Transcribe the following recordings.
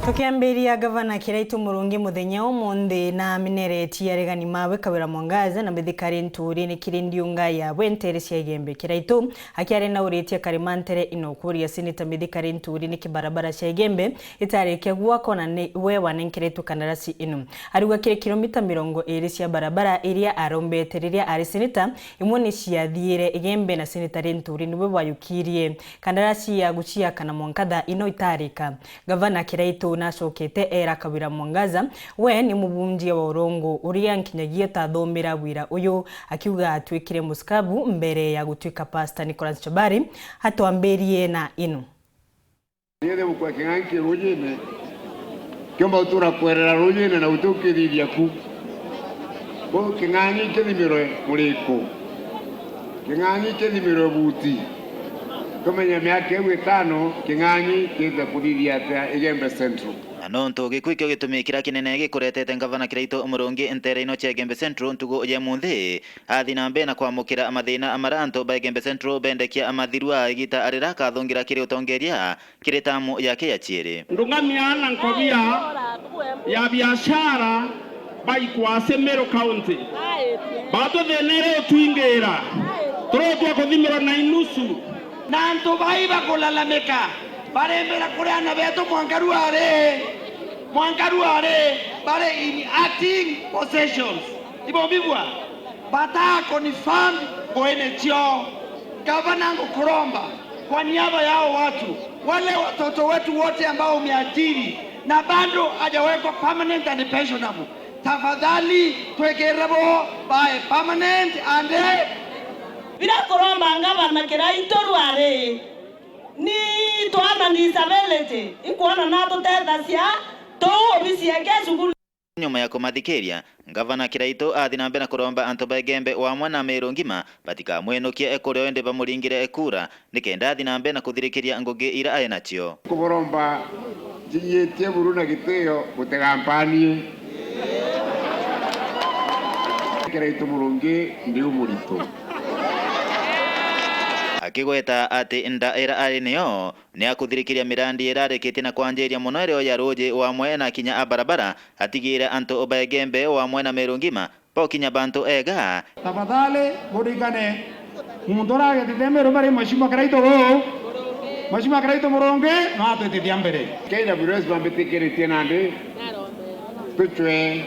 Tukiambiria gavana Kiraitu Murungi muthenya umuthi na minereti aregani mawe Kawira Mwangaza na mithikari nturi ni kirindiunga ya bwentere cia Igembe. Kiraitu akiari na uritie karimantere inokuria sinita mithikari nturi ni kibarabara cia Igembe itarikia gwako na ni wewa nenkiretu kandarasi ino. Aruga kire kilomita 20 cia barabara iria arombete riria ari sinita imwe ni ciathiire Igembe na sinita nturi niwe wayukirie kandarasi ya gucia kana Mwankatha ino itarika. Gavana Kiraitu na cokete era Kawira Mwangaza we ni mubunjia wa Orongo uria nkinyagia tathomera wira uyu akiuga atwikire muskabu mbere ya gutwika Pastor Nicholas Chabari hatwamberie na ino niende mukwa kinganki rujine kiomba utura kwerera rujine na utukiriria ku bo kingangi kithimiro muriko kingangi kithimiro buti kumenya miaka 5 kingangi kiza kuriria ta Igembe Central Anonto gikwikyo gitumikira kinene gikuretete gavana Kiraitu Murungi entereino cia Igembe Central ntugo ye munthi athina mbe na kwamukira amathina amaranto ba Igembe Central bendekia amathirua igita arira kathungira kiri utongeria kiri tamu yake ya chiere ndungamiana nkobia ya biashara baikwase Meru County bato thenere twingera turotwa kuthimira na inusu na nto baiba kulalamika barembera kureana beto mwangaruare bare in acting possessions ibobibwa batako ni fund koenechio gavana kuromba kwa niaba yao watu wale watoto wetu wote ambao umeajiri na bado hajawekwa permanent and pensionable, tafadhali twekerebo by permanent and bila kuromba gavana Kiraitu rware ni twana disability ikuona nato tethacia to obisi yake sugulu nyuma ya kumathikiria gavana Kiraitu athina mbe na kuromba anto ba Igembe wa mwana Meru ngima batika mwenokia ekurio ende bamuringire ekura nikenda athina mbe na kuthirikiria ngugi ira aye nacio kuboromba jinyetie buruna giteo gutegampanie Kiraitu Murungi ndi umurito akigweta ati ndaira ari niyo ni akuthirikiria mirandi irarikite na kwanjiria muno irio ya roje wa mwena kinya abarabara atigire anto oba Igembe wa mwena Meru ngima po kinya bantu ega tafadhali burigane mundora ya Meru bari mashima Kiraitu Murungi no atwitithia mbere Kenya buresi bambitikire tienande tuchwe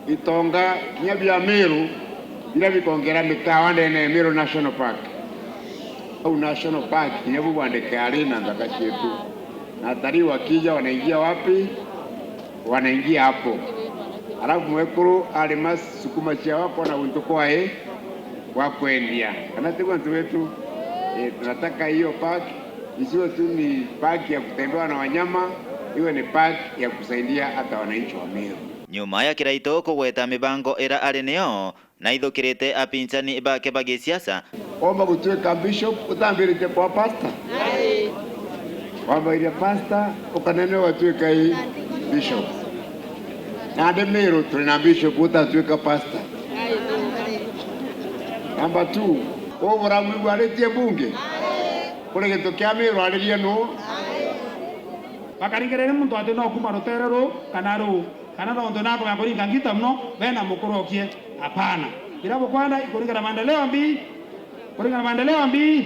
itonga nyabya Meru ila bikongera mitawa ndene Meru National Park au National Park nyabu bandike arena ndaka chetu na tari wakija wanaingia wapi wanaingia hapo alafu mwekuru alimas sukuma chia wako na untukwae wakwendia anategwa ntu wetu tunataka hiyo park isiwe tu ni park ya kutembea na wanyama iwe ni park ya kusaidia hata wananchi wa Meru. Nyuma ya Kiraitu kugweta mibango ira ari niyo na ithukirite apinzani bake bagi siasa omba gutweka bishop utambirite kwa pastor wamba ile pastor ukanene watweka hii bishop na Meru tuna bishop utatweka pastor namba 2 obora mwigu aretie bunge kule gitokea Meru aririe no bakaringerere muntu ati no kuma ruterero kana ndo nabo ngakoringa ngita mno bena mukurokie hapana irabo kwanda ikoringa maendeleo mbi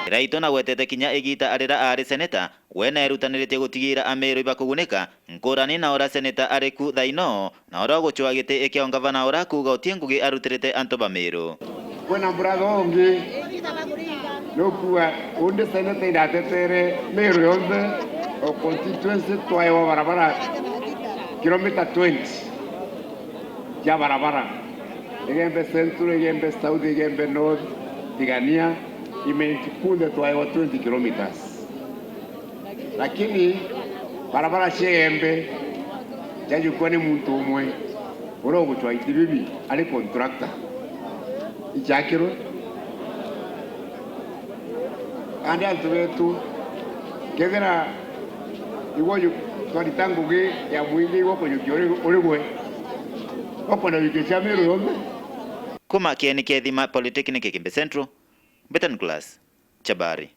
Kiraitu na gwetete kinya igita arira ari seneta wena erutanirite gutigira Ameru ibakugunika nkurani na ora seneta ariku thaino na ora guchwa gite ikio gavana ora kuga utiengugi arutirite anto ba Meru kwena brother onge nokuwa unde seneta idatetere Meru yonde o constituency twayo barabara kilomita 20 ya barabara Igembe Central, Igembe South, Igembe North, Tigania imejikunde twayo 20 kilometers lakini barabara Igembe jajukuwa ni muntu umwe uro gutwa itibibi ali contractor ichakiro andi antu wetu kethera iwoyu twalitanguge ya mwingi wako nyukiore uligwe wako na wikesha Meru yombe kuma kieni kethima Polytechnic Igembe Central Betan Class Chabari.